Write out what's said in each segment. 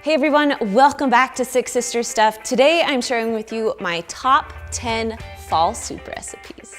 Hey everyone, welcome back to Six Sisters Stuff. Today I'm sharing with you my top 10 fall soup recipes.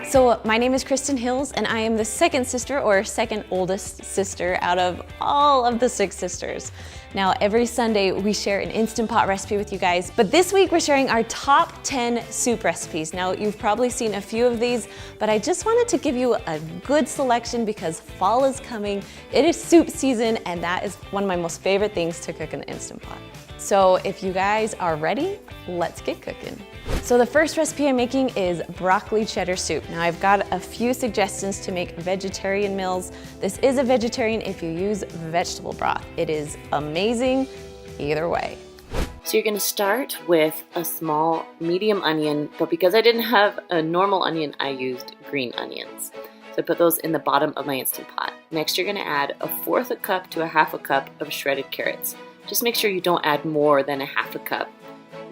So my name is Kristen Hills and I am the second sister or second oldest sister out of all of the six sisters. Now every Sunday we share an Instant Pot recipe with you guys, but this week we're sharing our top 10 soup recipes. Now you've probably seen a few of these, but I just wanted to give you a good selection because fall is coming. It is soup season and that is one of my most favorite things to cook in the Instant Pot. So if you guys are ready, let's get cooking. So the first recipe I'm making is broccoli cheddar soup. Now I've got a few suggestions to make vegetarian meals. This is a vegetarian if you use vegetable broth. It is amazing either way. So you're gonna start with a small medium onion, but because I didn't have a normal onion, I used green onions. So I put those in the bottom of my Instant Pot. Next you're gonna add 1/4 a cup to 1/2 cup of shredded carrots. Just make sure you don't add more than 1/2 cup.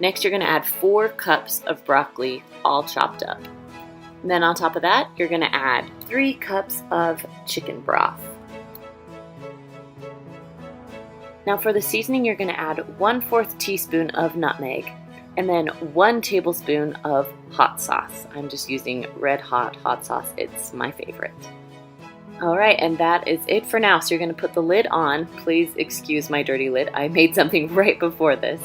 Next, you're gonna add 4 cups of broccoli, all chopped up. And then on top of that, you're gonna add 3 cups of chicken broth. Now for the seasoning, you're gonna add 1/4 teaspoon of nutmeg, and then 1 tablespoon of hot sauce. I'm just using Red Hot hot sauce, it's my favorite. All right, and that is it for now. So you're gonna put the lid on. Please excuse my dirty lid. I made something right before this.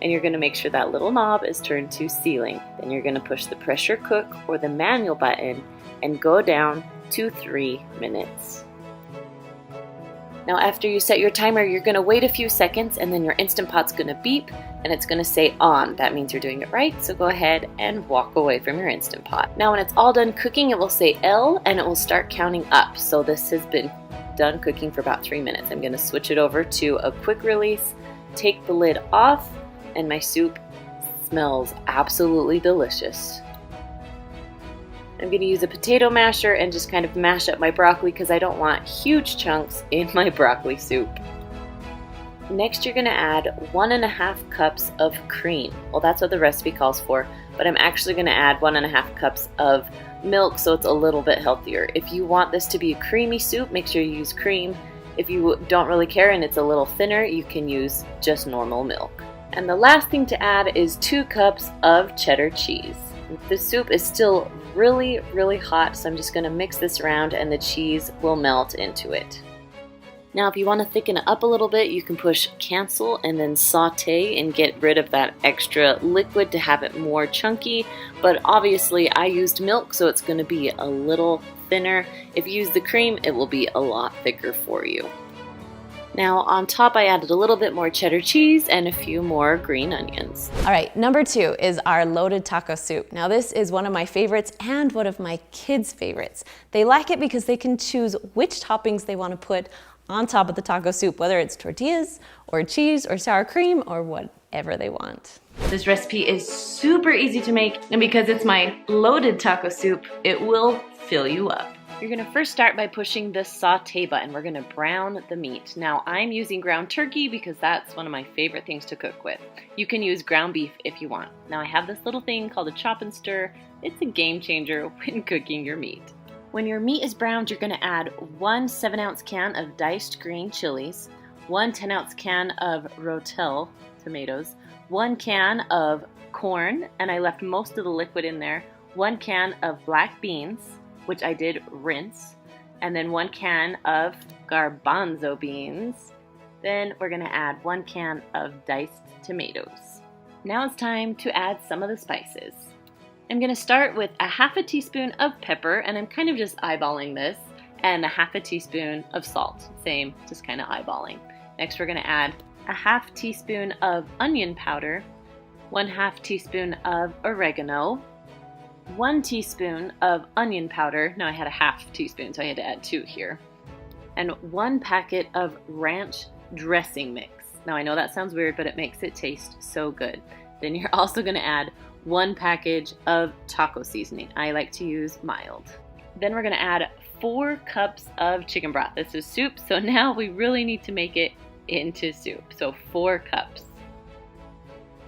And you're gonna make sure that little knob is turned to sealing. Then you're gonna push the pressure cook or the manual button and go down to 3 minutes. Now after you set your timer, you're gonna wait a few seconds and then your Instant Pot's gonna beep and it's gonna say on. That means you're doing it right, so go ahead and walk away from your Instant Pot. Now when it's all done cooking, it will say L and it will start counting up. So this has been done cooking for about 3 minutes. I'm gonna switch it over to a quick release, take the lid off, and my soup smells absolutely delicious. I'm going to use a potato masher and just kind of mash up my broccoli because I don't want huge chunks in my broccoli soup. Next you're going to add 1.5 cups of cream. Well, that's what the recipe calls for, but I'm actually going to add 1.5 cups of milk so it's a little bit healthier. If you want this to be a creamy soup, make sure you use cream. If you don't really care and it's a little thinner, you can use just normal milk. And the last thing to add is 2 cups of cheddar cheese. The soup is still really, really hot, so I'm just going to mix this around and the cheese will melt into it. Now if you want to thicken it up a little bit, you can push cancel and then saute and get rid of that extra liquid to have it more chunky. But obviously I used milk, so it's going to be a little thinner. If you use the cream, it will be a lot thicker for you. Now on top I added a little bit more cheddar cheese and a few more green onions. All right, number 2 is our loaded taco soup. Now this is one of my favorites and one of my kids' favorites. They like it because they can choose which toppings they want to put on top of the taco soup, whether it's tortillas or cheese or sour cream or whatever they want. This recipe is super easy to make, and because it's my loaded taco soup, it will fill you up. You're gonna first start by pushing the saute button. We're gonna brown the meat. Now I'm using ground turkey because that's one of my favorite things to cook with. You can use ground beef if you want. Now I have this little thing called a chop and stir. It's a game changer when cooking your meat. When your meat is browned, you're gonna add 1 7-ounce can of diced green chilies, 1 10-ounce can of Rotel tomatoes, 1 can of corn, and I left most of the liquid in there, 1 can of black beans, which I did rinse, and then 1 can of garbanzo beans. Then we're gonna add 1 can of diced tomatoes. Now it's time to add some of the spices. I'm gonna start with 1/2 teaspoon of pepper, and I'm kind of just eyeballing this, and 1/2 teaspoon of salt. Same, just kind of eyeballing. Next we're gonna add 1/2 teaspoon of onion powder, 1/2 teaspoon of oregano, 1 teaspoon of onion powder. Now I had 1/2 teaspoon, so I had to add 2 here. And 1 packet of ranch dressing mix. Now I know that sounds weird, but it makes it taste so good. Then you're also gonna add 1 package of taco seasoning. I like to use mild. Then we're gonna add 4 cups of chicken broth. This is soup, so now we really need to make it into soup. So 4 cups.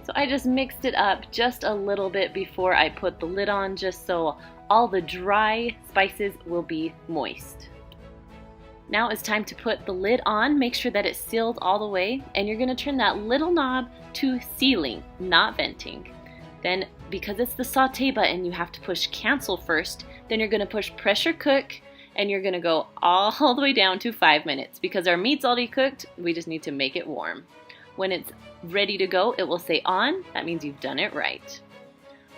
So I just mixed it up just a little bit before I put the lid on, just so all the dry spices will be moist. Now it's time to put the lid on. Make sure that it's sealed all the way, and you're gonna turn that little knob to sealing, not venting. Then, because it's the saute button, you have to push cancel first. Then you're gonna push pressure cook, and you're gonna go all the way down to 5 minutes. Because our meat's already cooked, we just need to make it warm. When it's ready to go, it will say on. That means you've done it right.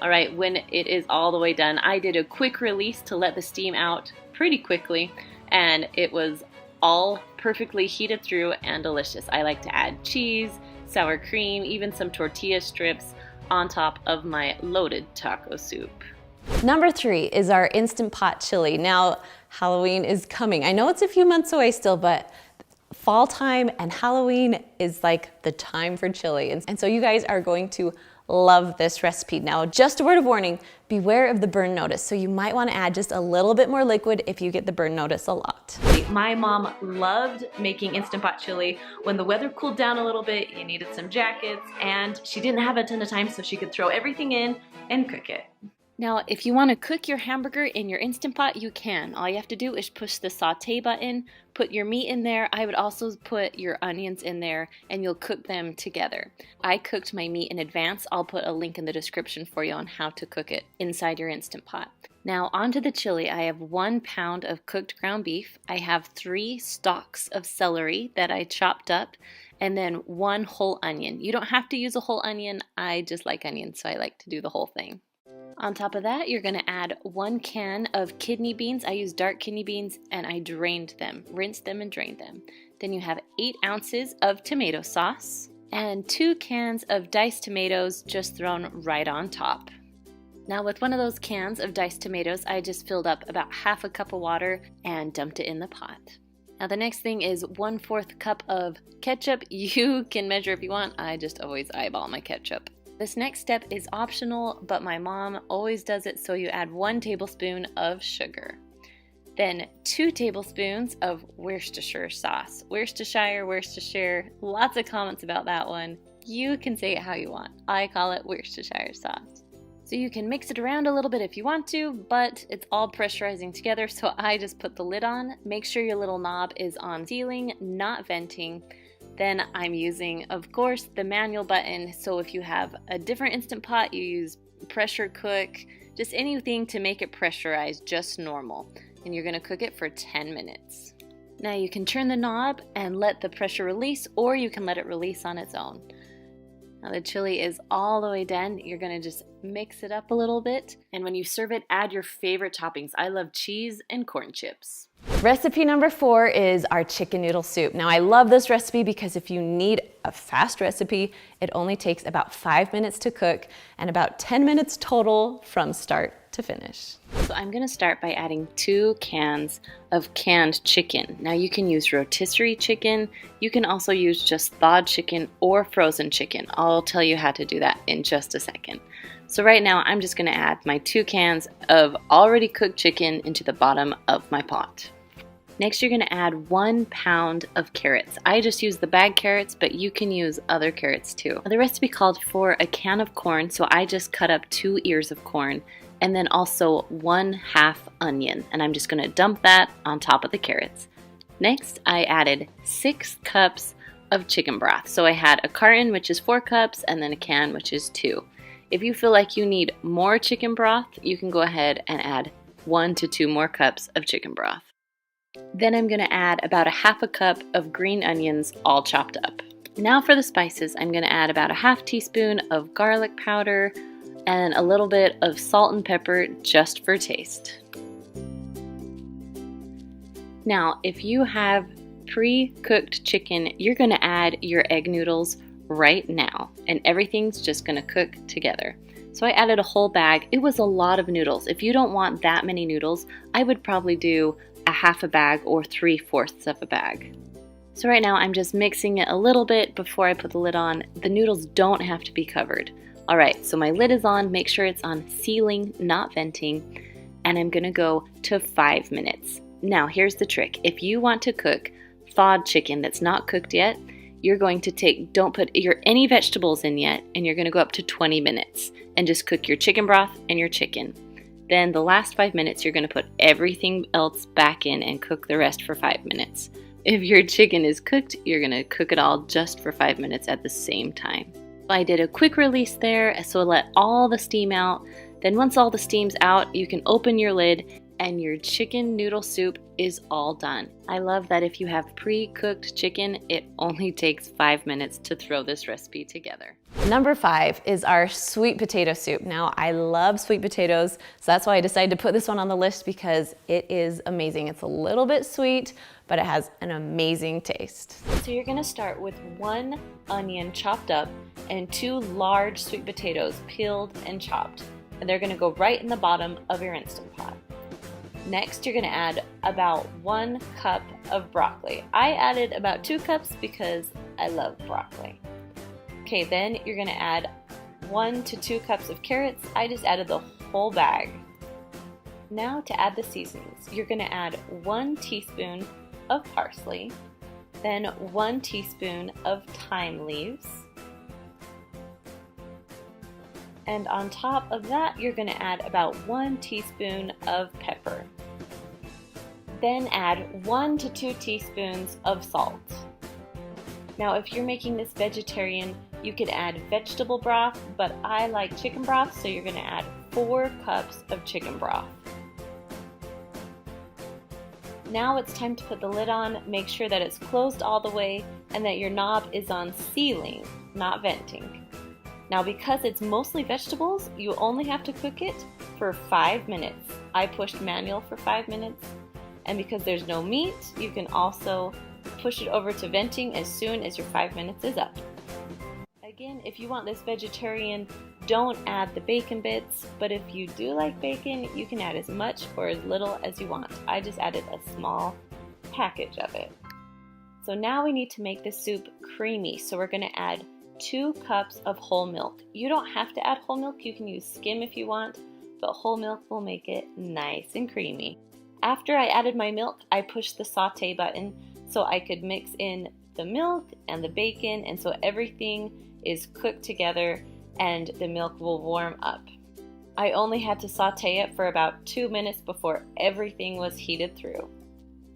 All right, when it is all the way done, I did a quick release to let the steam out pretty quickly, and it was all perfectly heated through and delicious. I like to add cheese, sour cream, even some tortilla strips on top of my loaded taco soup. Number 3 is our Instant Pot chili. Now, Halloween is coming. I know it's a few months away still, but fall time and Halloween is like the time for chili. And so you guys are going to love this recipe. Now, just a word of warning, beware of the burn notice. So you might want to add just a little bit more liquid if you get the burn notice a lot. My mom loved making Instant Pot chili. When the weather cooled down a little bit, you needed some jackets, and she didn't have a ton of time, so she could throw everything in and cook it. Now, if you want to cook your hamburger in your Instant Pot, you can. All you have to do is push the saute button, put your meat in there. I would also put your onions in there, and you'll cook them together. I cooked my meat in advance. I'll put a link in the description for you on how to cook it inside your Instant Pot. Now, onto the chili. I have 1 pound of cooked ground beef. I have 3 stalks of celery that I chopped up, and then 1 whole onion. You don't have to use a whole onion. I just like onions, so I like to do the whole thing. On top of that, you're gonna add 1 can of kidney beans. I use dark kidney beans, and I drained them, rinsed them and drained them. Then you have 8 ounces of tomato sauce and 2 cans of diced tomatoes just thrown right on top. Now with one of those cans of diced tomatoes, I just filled up about half a cup of water and dumped it in the pot. Now the next thing is 1/4 cup of ketchup. You can measure if you want. I just always eyeball my ketchup. This next step is optional, but my mom always does it, so you add 1 tablespoon of sugar. Then 2 tablespoons of Worcestershire sauce. Worcestershire, lots of comments about that one. You can say it how you want. I call it Worcestershire sauce. So you can mix it around a little bit if you want to, but it's all pressurizing together, so I just put the lid on. Make sure your little knob is on sealing, not venting. Then I'm using, of course, the manual button. So if you have a different Instant Pot, you use pressure cook, just anything to make it pressurized, just normal. And you're gonna cook it for 10 minutes. Now you can turn the knob and let the pressure release, or you can let it release on its own. Now the chili is all the way done. You're gonna just mix it up a little bit. And when you serve it, add your favorite toppings. I love cheese and corn chips. Recipe number 4 is our chicken noodle soup. Now I love this recipe because if you need a fast recipe, it only takes about 5 minutes to cook and about 10 minutes total from start to finish. So I'm gonna start by adding 2 cans of canned chicken. Now you can use rotisserie chicken. You can also use just thawed chicken or frozen chicken. I'll tell you how to do that in just a second. So right now I'm just gonna add my 2 cans of already cooked chicken into the bottom of my pot. Next, you're gonna add 1 pound of carrots. I just use the bag carrots, but you can use other carrots too. The recipe called for a can of corn, so I just cut up 2 ears of corn, and then also 1/2 onion, and I'm just gonna dump that on top of the carrots. Next, I added 6 cups of chicken broth. So I had a carton, which is 4 cups, and then a can, which is 2. If you feel like you need more chicken broth, you can go ahead and add 1 to 2 more cups of chicken broth. Then I'm gonna add about 1/2 cup of green onions all chopped up. Now for the spices, I'm gonna add about 1/2 teaspoon of garlic powder and a little bit of salt and pepper just for taste. Now, if you have pre-cooked chicken, you're gonna add your egg noodles right now, and everything's just gonna cook together. So I added a whole bag. It was a lot of noodles. If you don't want that many noodles, I would probably do 1/2 bag or 3/4 of a bag. So right now I'm just mixing it a little bit before I put the lid on. The noodles don't have to be covered. All right, so my lid is on. Make sure it's on sealing, not venting, and I'm gonna go to 5 minutes. Now here's the trick. If you want to cook thawed chicken that's not cooked yet, you're going to don't put any vegetables in yet, and you're gonna go up to 20 minutes and just cook your chicken broth and your chicken. Then the last 5 minutes, you're going to put everything else back in and cook the rest for 5 minutes. If your chicken is cooked, you're going to cook it all just for 5 minutes at the same time. I did a quick release there, so let all the steam out. Then once all the steam's out, you can open your lid and your chicken noodle soup is all done. I love that if you have pre-cooked chicken, it only takes 5 minutes to throw this recipe together. Number 5 is our sweet potato soup. Now, I love sweet potatoes, so that's why I decided to put this one on the list because it is amazing. It's a little bit sweet, but it has an amazing taste. So you're gonna start with 1 onion chopped up and 2 large sweet potatoes peeled and chopped. And they're gonna go right in the bottom of your Instant Pot. Next, you're gonna add about 1 cup of broccoli. I added about 2 cups because I love broccoli. Okay, then you're gonna add 1 to 2 cups of carrots. I just added the whole bag. Now to add the seasonings, you're gonna add 1 teaspoon of parsley, then 1 teaspoon of thyme leaves, and on top of that, you're gonna add about 1 teaspoon of pepper. Then add 1 to 2 teaspoons of salt. Now, if you're making this vegetarian, you could add vegetable broth, but I like chicken broth, so you're gonna add 4 cups of chicken broth. Now it's time to put the lid on, make sure that it's closed all the way and that your knob is on sealing, not venting. Now because it's mostly vegetables, you only have to cook it for 5 minutes. I pushed manual for 5 minutes, and because there's no meat, you can also push it over to venting as soon as your 5 minutes is up. Again, if you want this vegetarian, don't add the bacon bits, but if you do like bacon, you can add as much or as little as you want. I just added a small package of it. So now we need to make this soup creamy, so we're gonna add 2 cups of whole milk. You don't have to add whole milk, you can use skim if you want, but whole milk will make it nice and creamy. After I added my milk, I pushed the saute button so I could mix in the milk and the bacon, and so everything is cooked together and the milk will warm up. I only had to saute it for about 2 minutes before everything was heated through.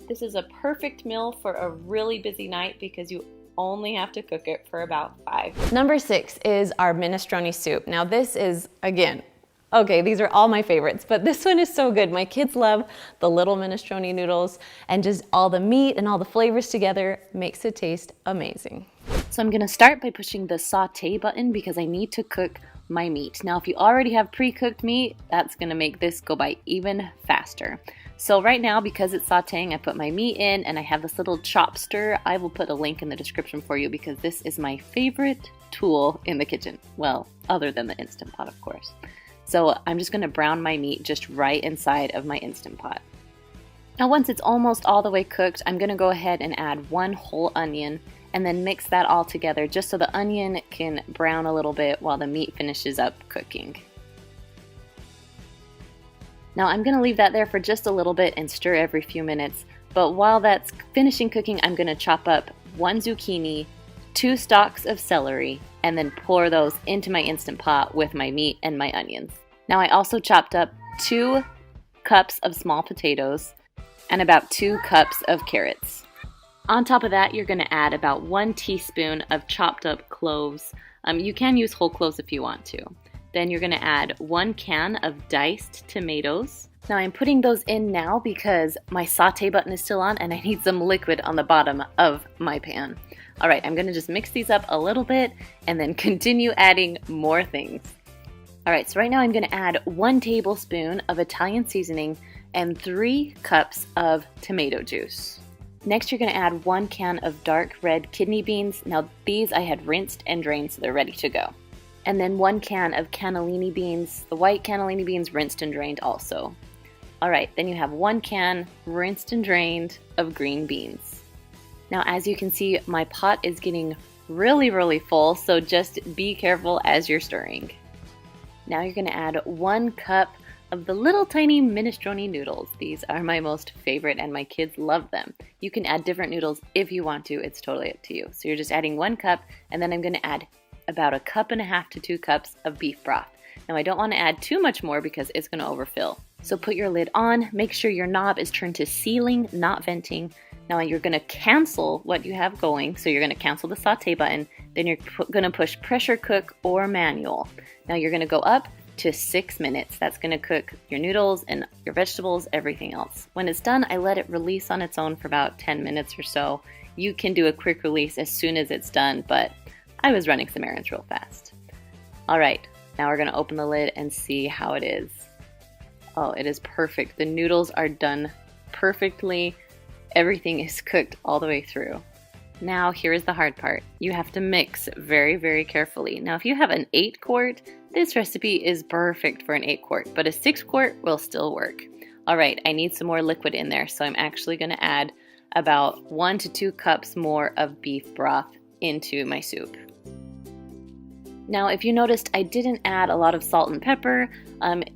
This is a perfect meal for a really busy night because you only have to cook it for about 5. Number 6 is our minestrone soup. Now this is, again, okay, these are all my favorites, but this one is so good. My kids love the little minestrone noodles, and just all the meat and all the flavors together makes it taste amazing. So I'm gonna start by pushing the saute button because I need to cook my meat. Now if you already have pre-cooked meat, that's gonna make this go by even faster. So right now, because it's sauteing, I put my meat in and I have this little chopster. I will put a link in the description for you because this is my favorite tool in the kitchen. Well, other than the Instant Pot, of course. So I'm just gonna brown my meat just right inside of my Instant Pot. Now once it's almost all the way cooked, I'm gonna go ahead and add 1 whole onion and then mix that all together just so the onion can brown a little bit while the meat finishes up cooking. Now I'm gonna leave that there for just a little bit and stir every few minutes, but while that's finishing cooking, I'm gonna chop up 1 zucchini, 2 stalks of celery, and then pour those into my Instant Pot with my meat and my onions. Now I also chopped up 2 cups of small potatoes and about 2 cups of carrots. On top of that, you're gonna add about 1 teaspoon of chopped up cloves. You can use whole cloves if you want to. Then you're gonna add 1 can of diced tomatoes. Now I'm putting those in now because my saute button is still on and I need some liquid on the bottom of my pan. All right, I'm gonna just mix these up a little bit and then continue adding more things. All right, so right now I'm gonna add 1 tablespoon of Italian seasoning and 3 cups of tomato juice. Next, you're gonna add 1 can of dark red kidney beans. Now these I had rinsed and drained so they're ready to go. And then 1 can of cannellini beans, the white cannellini beans rinsed and drained also. All right, then you have 1 can rinsed and drained of green beans. Now, as you can see, my pot is getting really full, so just be careful as you're stirring. Now you're gonna add 1 cup of the little tiny minestrone noodles. These are my most favorite and my kids love them. You can add different noodles if you want to, it's totally up to you. So you're just adding 1 cup, and then I'm gonna add about 1.5 cups to 2 cups of beef broth. Now I don't wanna add too much more because it's gonna overfill. So put your lid on, make sure your knob is turned to sealing, not venting. Now you're gonna cancel what you have going. So you're gonna cancel the saute button, then you're gonna push pressure cook or manual. Now you're gonna go up to 6 minutes. That's gonna cook your noodles and your vegetables, everything else. When it's done, I let it release on its own for about 10 minutes or so. You can do a quick release as soon as it's done, but I was running some errands real fast. All right, now we're gonna open the lid and see how it is. Oh, it is perfect. The noodles are done perfectly. Everything is cooked all the way through. Now here is the hard part. You have to mix very, very carefully. Now if you have an 8-quart, this recipe is perfect for an 8-quart, but a 6-quart will still work. All right, I need some more liquid in there, so I'm actually gonna add about 1 to 2 cups more of beef broth into my soup. Now, if you noticed, I didn't add a lot of salt and pepper.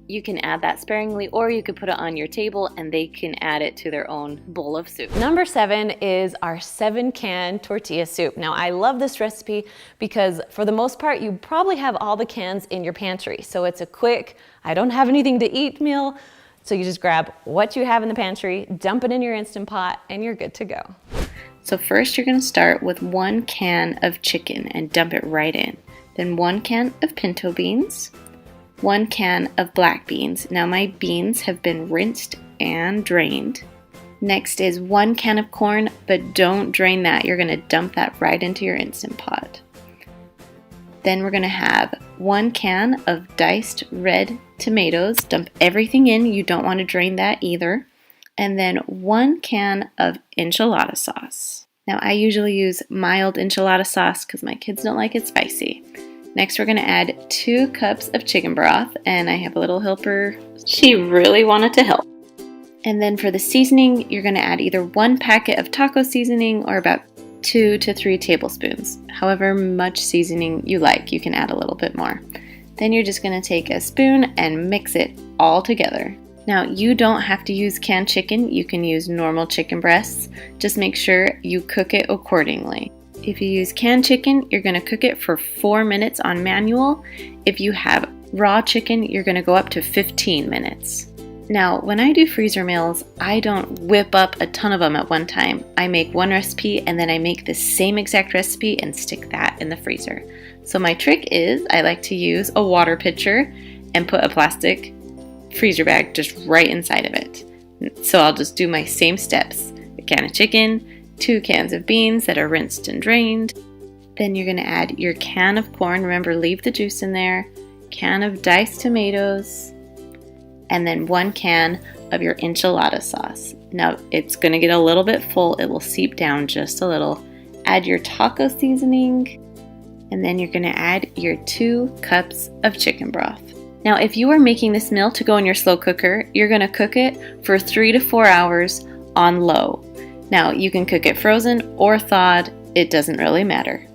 You can add that sparingly, or you could put it on your table and they can add it to their own bowl of soup. Number 7 is our 7-can tortilla soup. Now, I love this recipe because for the most part, you probably have all the cans in your pantry. So it's a quick, I don't have anything to eat meal. So you just grab what you have in the pantry, dump it in your Instant Pot, and you're good to go. So first you're gonna start with 1 can of chicken and dump it right in. Then 1 can of pinto beans, 1 can of black beans. Now my beans have been rinsed and drained. Next is 1 can of corn, but don't drain that. You're gonna dump that right into your Instant Pot. Then we're gonna have 1 can of diced red tomatoes. Dump everything in. You don't wanna drain that either. And then 1 can of enchilada sauce. Now I usually use mild enchilada sauce because my kids don't like it spicy. Next we're going to add 2 cups of chicken broth, and I have a little helper. She really wanted to help. And then for the seasoning, you're going to add either 1 packet of taco seasoning or about 2 to 3 tablespoons. However much seasoning you like, you can add a little bit more. Then you're just going to take a spoon and mix it all together. Now you don't have to use canned chicken, you can use normal chicken breasts. Just make sure you cook it accordingly. If you use canned chicken, you're going to cook it for 4 minutes on manual. If you have raw chicken, you're going to go up to 15 minutes. Now, when I do freezer meals, I don't whip up a ton of them at one time. I make one recipe and then I make the same exact recipe and stick that in the freezer. So my trick is I like to use a water pitcher and put a plastic freezer bag just right inside of it. So I'll just do my same steps. A can of chicken, 2 cans of beans that are rinsed and drained. Then you're going to add your can of corn. Remember, leave the juice in there. Can of diced tomatoes. And then 1 can of your enchilada sauce. Now it's going to get a little bit full. It will seep down just a little. Add your taco seasoning. And then you're going to add your 2 cups of chicken broth. Now if you are making this meal to go in your slow cooker, you're going to cook it for 3 to 4 hours on low. Now you can cook it frozen or thawed, it doesn't really matter.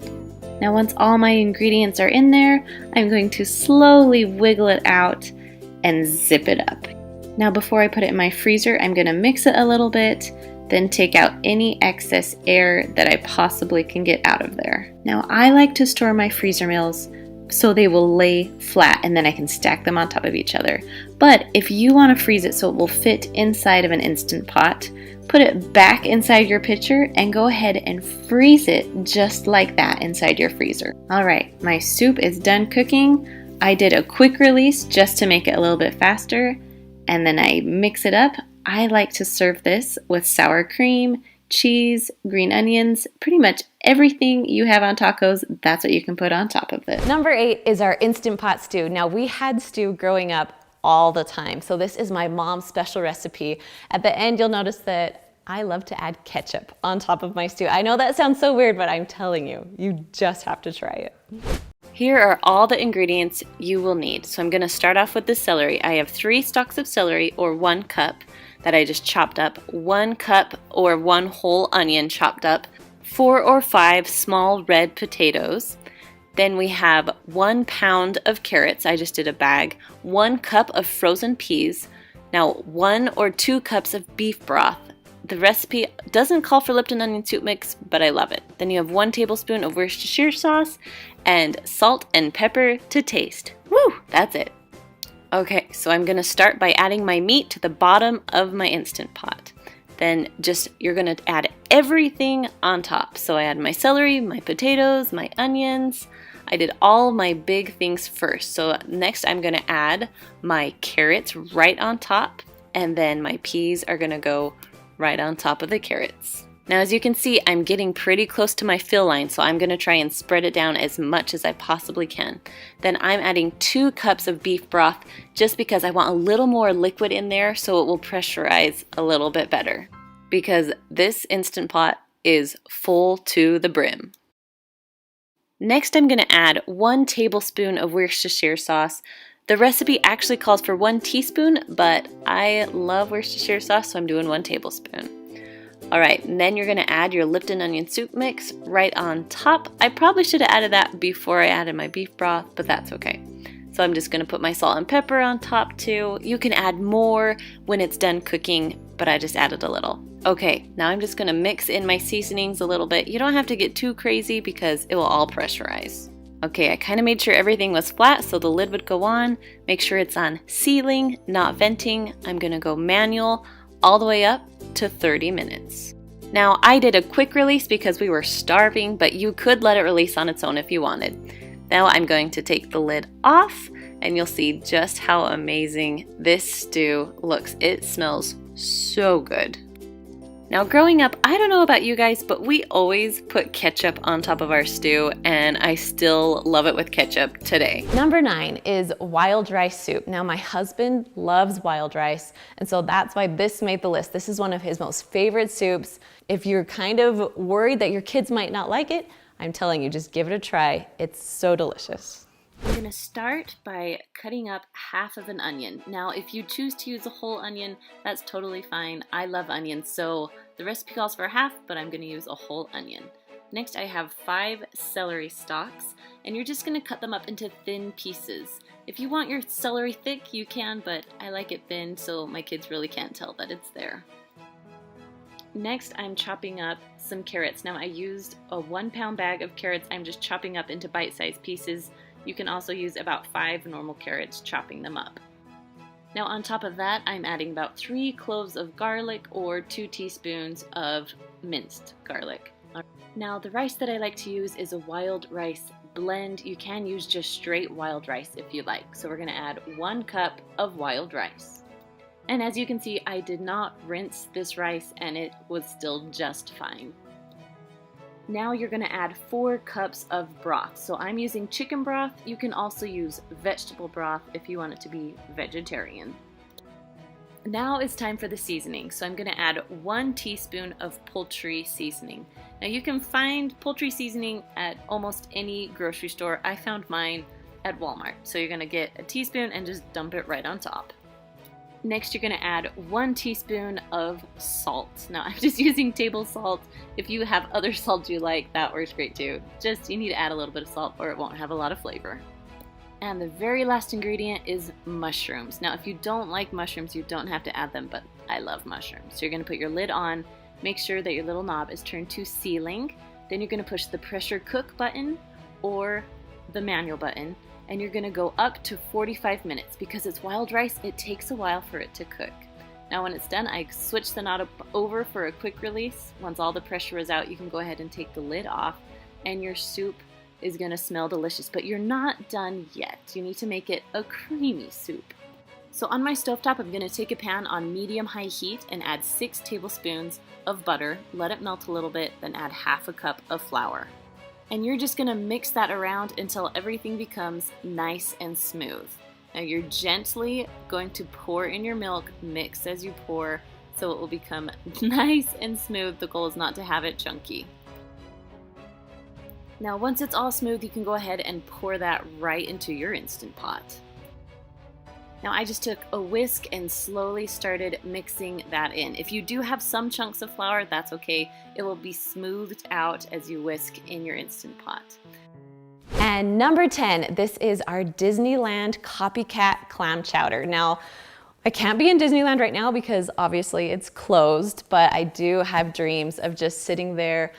Now once all my ingredients are in there, I'm going to slowly wiggle it out and zip it up. Now before I put it in my freezer, I'm going to mix it a little bit, then take out any excess air that I possibly can get out of there. Now I like to store my freezer meals so they will lay flat and then I can stack them on top of each other. But if you want to freeze it so it will fit inside of an Instant Pot, put it back inside your pitcher and go ahead and freeze it just like that inside your freezer. Alright, my soup is done cooking. I did a quick release just to make it a little bit faster, and then I mix it up. I like to serve this with sour cream, cheese, green onions, pretty much everything you have on tacos, that's what you can put on top of it. Number 8 is our Instant Pot stew. Now we had stew growing up all the time. So this is my mom's special recipe. At the end, you'll notice that I love to add ketchup on top of my stew. I know that sounds so weird, but I'm telling you, you just have to try it. Here are all the ingredients you will need. So I'm going to start off with the celery. I have 3 stalks of celery, or 1 cup, that I just chopped up, 1 cup or 1 whole onion chopped up, 4 or 5 small red potatoes. Then we have 1 pound of carrots, I just did a bag, 1 cup of frozen peas, now 1 or 2 cups of beef broth. The recipe doesn't call for Lipton onion soup mix, but I love it. Then you have 1 tablespoon of Worcestershire sauce and salt and pepper to taste. Woo, that's it. Okay, so I'm gonna start by adding my meat to the bottom of my Instant Pot. Then you're gonna add everything on top. So I add my celery, my potatoes, my onions. I did all my big things first. So next I'm gonna add my carrots right on top, and then my peas are gonna go right on top of the carrots. Now as you can see, I'm getting pretty close to my fill line, so I'm gonna try and spread it down as much as I possibly can. Then I'm adding 2 cups of beef broth just because I want a little more liquid in there so it will pressurize a little bit better. Because this Instant Pot is full to the brim. Next I'm gonna add 1 tablespoon of Worcestershire sauce. The recipe actually calls for 1 teaspoon, but I love Worcestershire sauce, so I'm doing 1 tablespoon. Alright, and then you're going to add your Lipton onion soup mix right on top. I probably should have added that before I added my beef broth, but that's okay. So I'm just going to put my salt and pepper on top too. You can add more when it's done cooking, but I just added a little. Okay, now I'm just going to mix in my seasonings a little bit. You don't have to get too crazy because it will all pressurize. Okay, I kind of made sure everything was flat so the lid would go on. Make sure it's on sealing, not venting. I'm going to go manual all the way up to 30 minutes. Now I did a quick release because we were starving, but you could let it release on its own if you wanted. Now I'm going to take the lid off and you'll see just how amazing this stew looks. It smells so good. Now growing up, I don't know about you guys, but we always put ketchup on top of our stew, and I still love it with ketchup today. Number 9 is wild rice soup. Now my husband loves wild rice, and so that's why this made the list. This is one of his most favorite soups. If you're kind of worried that your kids might not like it, I'm telling you, just give it a try. It's so delicious. I'm going to start by cutting up half of an onion. Now, if you choose to use a whole onion, that's totally fine. I love onions, so the recipe calls for half, but I'm going to use a whole onion. Next, I have 5 celery stalks, and you're just going to cut them up into thin pieces. If you want your celery thick, you can, but I like it thin, so my kids really can't tell that it's there. Next, I'm chopping up some carrots. Now, I used a 1-pound bag of carrots. I'm just chopping up into bite-sized pieces. You can also use about 5 normal carrots, chopping them up. Now on top of that, I'm adding about 3 cloves of garlic or 2 teaspoons of minced garlic. Now the rice that I like to use is a wild rice blend. You can use just straight wild rice if you like. So we're going to add 1 cup of wild rice. And as you can see, I did not rinse this rice and it was still just fine. Now you're going to add 4 cups of broth. So I'm using chicken broth. You can also use vegetable broth if you want it to be vegetarian. Now it's time for the seasoning. So I'm going to add 1 teaspoon of poultry seasoning. Now you can find poultry seasoning at almost any grocery store. I found mine at Walmart. So you're going to get a teaspoon and just dump it right on top. Next, you're going to add 1 teaspoon of salt. Now, I'm just using table salt. If you have other salt you like, that works great too. Just, you need to add a little bit of salt or it won't have a lot of flavor. And the very last ingredient is mushrooms. Now, if you don't like mushrooms, you don't have to add them, but I love mushrooms. So you're going to put your lid on, make sure that your little knob is turned to sealing. Then you're going to push the pressure cook button or the manual button. And you're going to go up to 45 minutes. Because it's wild rice, it takes a while for it to cook. Now when it's done, I switch the knob over for a quick release. Once all the pressure is out, you can go ahead and take the lid off and your soup is going to smell delicious. But you're not done yet. You need to make it a creamy soup. So on my stovetop, I'm going to take a pan on medium-high heat and add 6 tablespoons of butter. Let it melt a little bit, then add half a cup of flour. And you're just going to mix that around until everything becomes nice and smooth. Now you're gently going to pour in your milk, mix as you pour, so it will become nice and smooth. The goal is not to have it chunky. Now once it's all smooth, you can go ahead and pour that right into your Instant Pot. Now I just took a whisk and slowly started mixing that in. If you do have some chunks of flour, that's okay. It will be smoothed out as you whisk in your Instant Pot. And number 10, this is our Disneyland Copycat Clam Chowder. Now, I can't be in Disneyland right now because obviously it's closed, but I do have dreams of just sitting there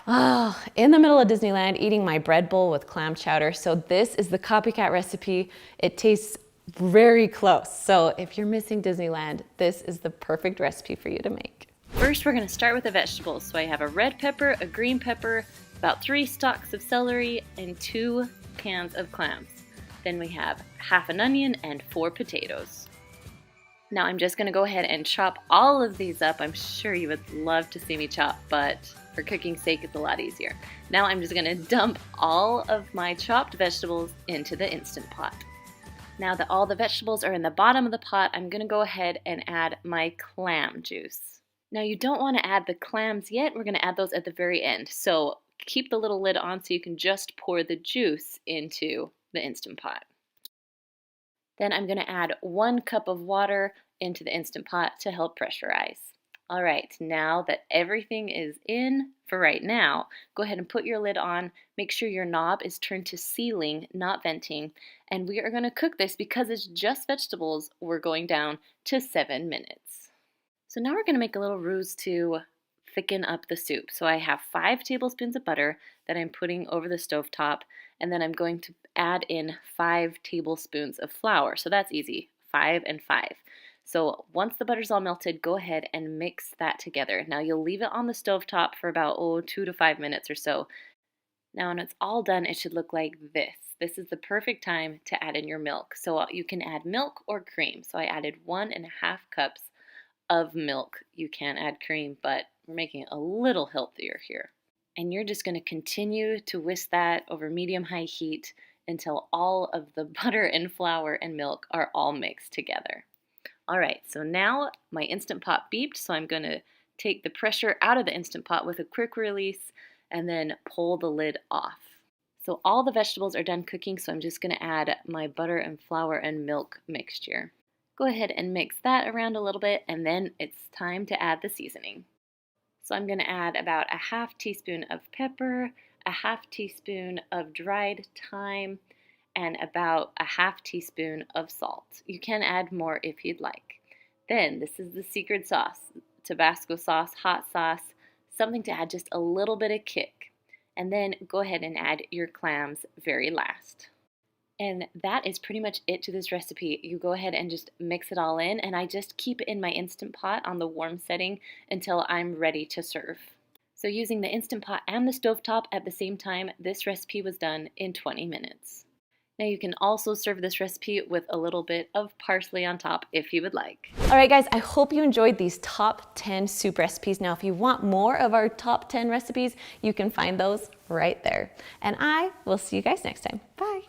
in the middle of Disneyland eating my bread bowl with clam chowder. So this is the copycat recipe. It tastes very close. So if you're missing Disneyland, this is the perfect recipe for you to make. First, we're going to start with the vegetables. So I have a red pepper, a green pepper, about 3 stalks of celery, and 2 cans of clams. Then we have half an onion and 4 potatoes. Now I'm just going to go ahead and chop all of these up. I'm sure you would love to see me chop, but for cooking's sake, it's a lot easier. Now I'm just going to dump all of my chopped vegetables into the Instant Pot. Now that all the vegetables are in the bottom of the pot, I'm going to go ahead and add my clam juice. Now you don't want to add the clams yet. We're going to add those at the very end. So keep the little lid on so you can just pour the juice into the Instant Pot. Then I'm going to add 1 cup of water into the Instant Pot to help pressurize. All right, now that everything is in for right now, go ahead and put your lid on. Make sure your knob is turned to sealing, not venting. And we are going to cook this because it's just vegetables. We're going down to 7 minutes. So now we're going to make a little ruse to thicken up the soup. So I have 5 tablespoons of butter that I'm putting over the stovetop, and then I'm going to add in 5 tablespoons of flour. So that's easy, 5 and 5. So once the butter's all melted, go ahead and mix that together. Now you'll leave it on the stovetop for about 2 to 5 minutes or so. Now when it's all done, it should look like this. This is the perfect time to add in your milk. So you can add milk or cream. So I added 1.5 cups of milk. You can add cream, but we're making it a little healthier here. And you're just going to continue to whisk that over medium-high heat until all of the butter and flour and milk are all mixed together. All right, so now my Instant Pot beeped, so I'm going to take the pressure out of the Instant Pot with a quick release and then pull the lid off. So all the vegetables are done cooking, so I'm just going to add my butter and flour and milk mixture. Go ahead and mix that around a little bit, and then it's time to add the seasoning. So I'm going to add about a half teaspoon of pepper, a half teaspoon of dried thyme, and about a half teaspoon of salt. You can add more if you'd like. Then this is the secret sauce, Tabasco sauce, hot sauce, something to add just a little bit of kick. And then go ahead and add your clams very last. And that is pretty much it to this recipe. You go ahead and just mix it all in, and I just keep it in my Instant Pot on the warm setting until I'm ready to serve. So using the Instant Pot and the stovetop at the same time, this recipe was done in 20 minutes. Now you can also serve this recipe with a little bit of parsley on top if you would like. All right guys, I hope you enjoyed these top 10 soup recipes. Now if you want more of our top 10 recipes, you can find those right there. And I will see you guys next time. Bye.